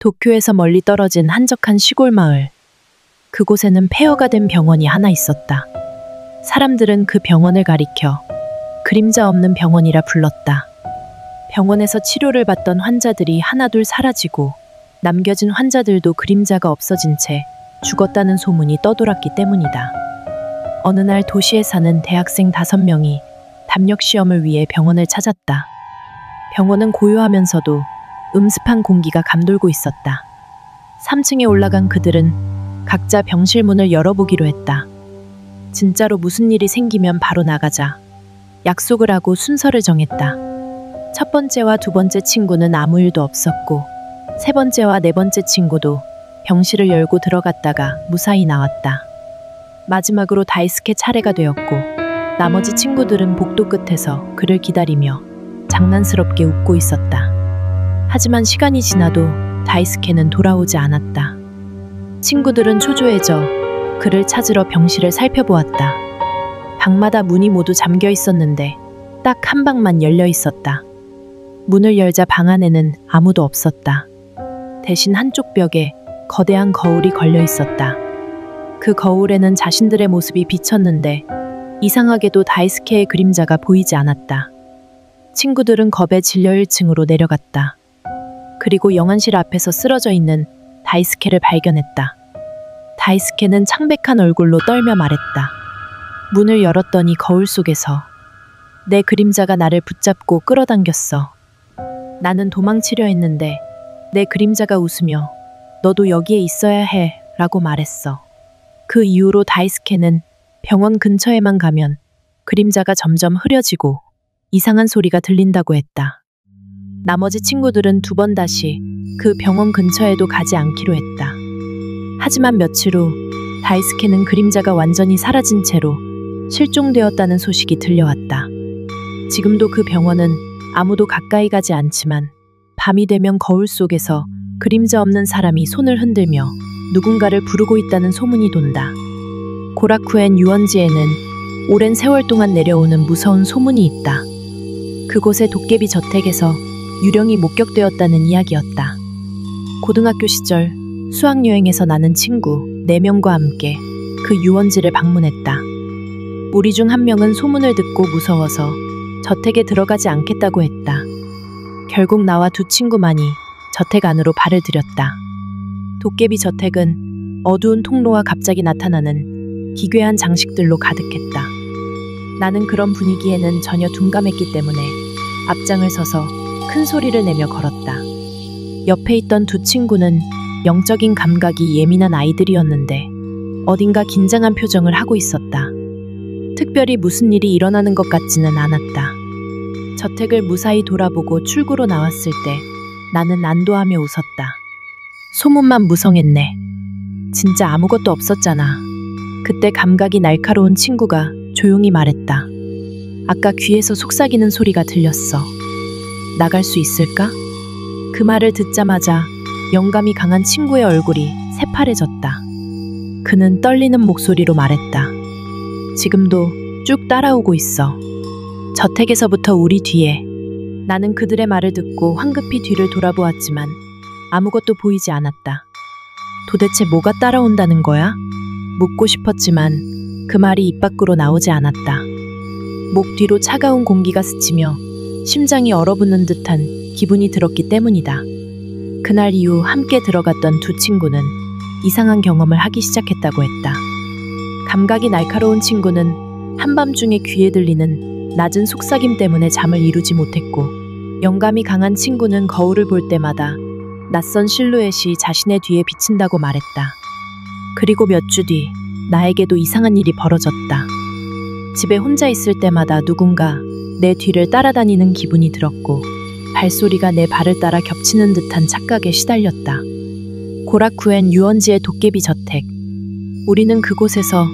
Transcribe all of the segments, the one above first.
도쿄에서 멀리 떨어진 한적한 시골 마을. 그곳에는 폐허가 된 병원이 하나 있었다. 사람들은 그 병원을 가리켜 그림자 없는 병원이라 불렀다. 병원에서 치료를 받던 환자들이 하나둘 사라지고 남겨진 환자들도 그림자가 없어진 채 죽었다는 소문이 떠돌았기 때문이다. 어느 날 도시에 사는 대학생 5명이 담력 시험을 위해 병원을 찾았다. 병원은 고요하면서도 음습한 공기가 감돌고 있었다. 3층에 올라간 그들은 각자 병실 문을 열어보기로 했다. 진짜로 무슨 일이 생기면 바로 나가자. 약속을 하고 순서를 정했다. 첫 번째와 두 번째 친구는 아무 일도 없었고, 세 번째와 네 번째 친구도 병실을 열고 들어갔다가 무사히 나왔다. 마지막으로 다이스케 차례가 되었고, 나머지 친구들은 복도 끝에서 그를 기다리며 장난스럽게 웃고 있었다. 하지만 시간이 지나도 다이스케는 돌아오지 않았다. 친구들은 초조해져 그를 찾으러 병실을 살펴보았다. 방마다 문이 모두 잠겨 있었는데 딱 한 방만 열려 있었다. 문을 열자 방 안에는 아무도 없었다. 대신 한쪽 벽에 거대한 거울이 걸려 있었다. 그 거울에는 자신들의 모습이 비쳤는데 이상하게도 다이스케의 그림자가 보이지 않았다. 친구들은 겁에 질려 1층으로 내려갔다. 그리고 영안실 앞에서 쓰러져 있는 다이스케를 발견했다. 다이스케는 창백한 얼굴로 떨며 말했다. 문을 열었더니 거울 속에서 내 그림자가 나를 붙잡고 끌어당겼어. 나는 도망치려 했는데 내 그림자가 웃으며 너도 여기에 있어야 해 라고 말했어. 그 이후로 다이스케는 병원 근처에만 가면 그림자가 점점 흐려지고 이상한 소리가 들린다고 했다. 나머지 친구들은 2번 다시 그 병원 근처에도 가지 않기로 했다. 하지만 며칠 후 다이스케는 그림자가 완전히 사라진 채로 실종되었다는 소식이 들려왔다. 지금도 그 병원은 아무도 가까이 가지 않지만 밤이 되면 거울 속에서 그림자 없는 사람이 손을 흔들며 누군가를 부르고 있다는 소문이 돈다. 고라쿠엔 유원지에는 오랜 세월 동안 내려오는 무서운 소문이 있다. 그곳의 도깨비 저택에서 유령이 목격되었다는 이야기였다. 고등학교 시절 수학여행에서 나는 친구 4명과 함께 그 유원지를 방문했다. 우리 중 한 명은 소문을 듣고 무서워서 저택에 들어가지 않겠다고 했다. 결국 나와 2 친구만이 저택 안으로 발을 들였다. 도깨비 저택은 어두운 통로와 갑자기 나타나는 기괴한 장식들로 가득했다. 나는 그런 분위기에는 전혀 둔감했기 때문에 앞장을 서서 큰 소리를 내며 걸었다. 옆에 있던 2 친구는 영적인 감각이 예민한 아이들이었는데 어딘가 긴장한 표정을 하고 있었다. 특별히 무슨 일이 일어나는 것 같지는 않았다. 저택을 무사히 돌아보고 출구로 나왔을 때 나는 안도하며 웃었다. 소문만 무성했네. 진짜 아무것도 없었잖아. 그때 감각이 날카로운 친구가 조용히 말했다. 아까 귀에서 속삭이는 소리가 들렸어. 나갈 수 있을까? 그 말을 듣자마자 영감이 강한 친구의 얼굴이 새파래졌다. 그는 떨리는 목소리로 말했다. 지금도 쭉 따라오고 있어. 저택에서부터 우리 뒤에. 나는 그들의 말을 듣고 황급히 뒤를 돌아보았지만 아무것도 보이지 않았다. 도대체 뭐가 따라온다는 거야? 묻고 싶었지만 그 말이 입 밖으로 나오지 않았다. 목 뒤로 차가운 공기가 스치며 심장이 얼어붙는 듯한 기분이 들었기 때문이다. 그날 이후 함께 들어갔던 2 친구는 이상한 경험을 하기 시작했다고 했다. 감각이 날카로운 친구는 한밤중에 귀에 들리는 낮은 속삭임 때문에 잠을 이루지 못했고, 영감이 강한 친구는 거울을 볼 때마다 낯선 실루엣이 자신의 뒤에 비친다고 말했다. 그리고 몇 주 뒤 나에게도 이상한 일이 벌어졌다. 집에 혼자 있을 때마다 누군가 내 뒤를 따라다니는 기분이 들었고 발소리가 내 발을 따라 겹치는 듯한 착각에 시달렸다. 고라쿠엔 유원지의 도깨비 저택. 우리는 그곳에서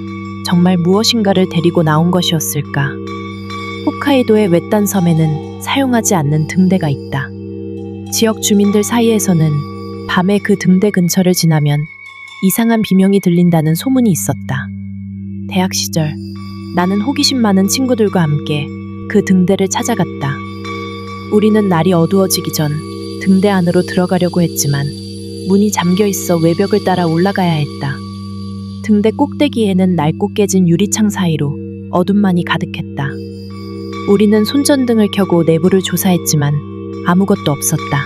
정말 무엇인가를 데리고 나온 것이었을까? 홋카이도의 외딴 섬에는 사용하지 않는 등대가 있다. 지역 주민들 사이에서는 밤에 그 등대 근처를 지나면 이상한 비명이 들린다는 소문이 있었다. 대학 시절 나는 호기심 많은 친구들과 함께 그 등대를 찾아갔다. 우리는 날이 어두워지기 전 등대 안으로 들어가려고 했지만 문이 잠겨 있어 외벽을 따라 올라가야 했다. 등대 꼭대기에는 낡고 깨진 유리창 사이로 어둠만이 가득했다. 우리는 손전등을 켜고 내부를 조사했지만 아무것도 없었다.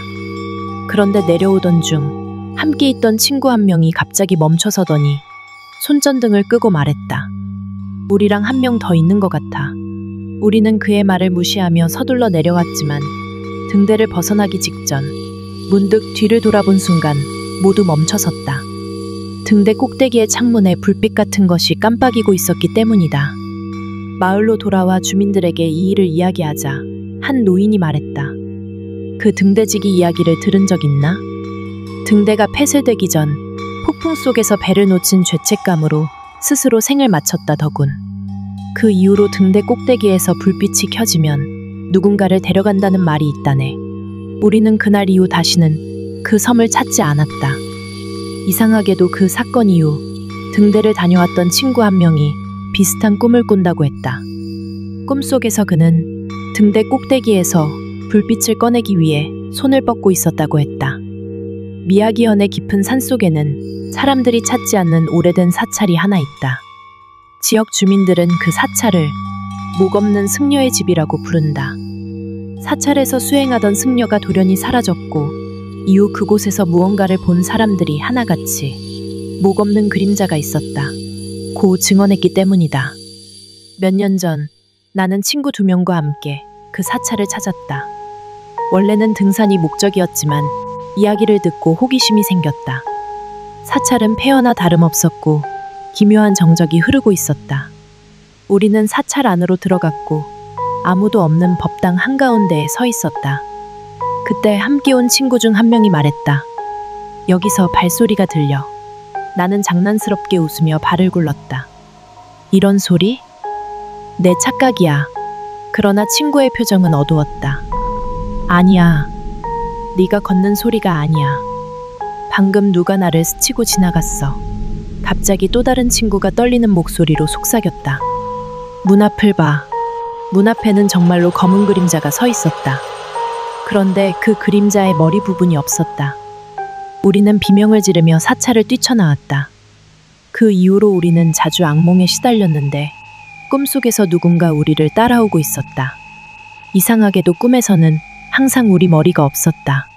그런데 내려오던 중 함께 있던 친구 한 명이 갑자기 멈춰서더니 손전등을 끄고 말했다. 우리랑 한 명 더 있는 것 같아. 우리는 그의 말을 무시하며 서둘러 내려왔지만 등대를 벗어나기 직전 문득 뒤를 돌아본 순간 모두 멈춰섰다. 등대 꼭대기의 창문에 불빛 같은 것이 깜빡이고 있었기 때문이다. 마을로 돌아와 주민들에게 이 일을 이야기하자 한 노인이 말했다. 그 등대지기 이야기를 들은 적 있나? 등대가 폐쇄되기 전 폭풍 속에서 배를 놓친 죄책감으로 스스로 생을 마쳤다 더군. 그 이후로 등대 꼭대기에서 불빛이 켜지면 누군가를 데려간다는 말이 있다네. 우리는 그날 이후 다시는 그 섬을 찾지 않았다. 이상하게도 그 사건 이후 등대를 다녀왔던 친구 한 명이 비슷한 꿈을 꾼다고 했다. 꿈속에서 그는 등대 꼭대기에서 불빛을 꺼내기 위해 손을 뻗고 있었다고 했다. 미야기현의 깊은 산속에는 사람들이 찾지 않는 오래된 사찰이 하나 있다. 지역 주민들은 그 사찰을 목 없는 승려의 집이라고 부른다. 사찰에서 수행하던 승려가 돌연히 사라졌고 이후 그곳에서 무언가를 본 사람들이 하나같이 목 없는 그림자가 있었다. 고 증언했기 때문이다. 몇 년 전 나는 친구 2명과 함께 그 사찰을 찾았다. 원래는 등산이 목적이었지만 이야기를 듣고 호기심이 생겼다. 사찰은 폐허나 다름없었고 기묘한 정적이 흐르고 있었다. 우리는 사찰 안으로 들어갔고 아무도 없는 법당 한가운데에 서 있었다. 그때 함께 온 친구 중 한 명이 말했다. 여기서 발소리가 들려. 나는 장난스럽게 웃으며 발을 굴렀다. 이런 소리? 내 착각이야. 그러나 친구의 표정은 어두웠다. 아니야. 네가 걷는 소리가 아니야. 방금 누가 나를 스치고 지나갔어. 갑자기 또 다른 친구가 떨리는 목소리로 속삭였다. 문 앞을 봐. 문 앞에는 정말로 검은 그림자가 서 있었다. 그런데 그 그림자의 머리 부분이 없었다. 우리는 비명을 지르며 사찰을 뛰쳐나왔다. 그 이후로 우리는 자주 악몽에 시달렸는데 꿈속에서 누군가 우리를 따라오고 있었다. 이상하게도 꿈에서는 항상 우리 머리가 없었다.